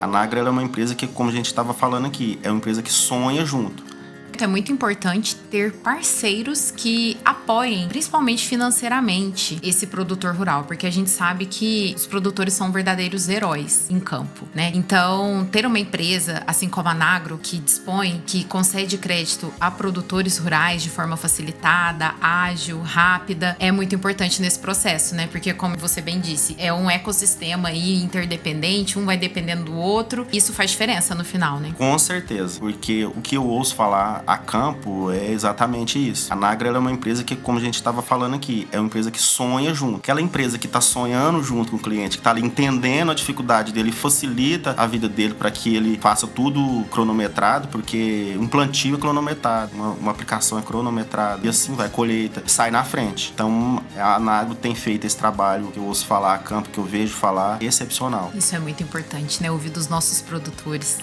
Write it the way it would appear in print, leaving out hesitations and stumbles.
A Nagro ela é uma empresa que, como a gente estava falando aqui, é uma empresa que sonha junto. É muito importante ter parceiros que apoiem, principalmente financeiramente, esse produtor rural, porque a gente sabe que os produtores são verdadeiros heróis em campo, né? Então, ter uma empresa, assim como a Nagro, que dispõe, que concede crédito a produtores rurais de forma facilitada, ágil, rápida, é muito importante nesse processo, né? Porque, como você bem disse, é um ecossistema aí interdependente, um vai dependendo do outro, e isso faz diferença no final, né? Com certeza, porque o que eu ouço falar a Campo é exatamente isso. A Nagro ela é uma empresa que, como a gente estava falando aqui, é uma empresa que sonha junto. Aquela empresa que está sonhando junto com o cliente, que está ali entendendo a dificuldade dele, facilita a vida dele para que ele faça tudo cronometrado, porque um plantio é cronometrado, uma aplicação é cronometrada, e assim vai, colheita, sai na frente. Então, a Nagro tem feito esse trabalho que eu ouço falar, a Campo, que eu vejo falar, excepcional. Isso é muito importante, né? Ouvir dos nossos produtores.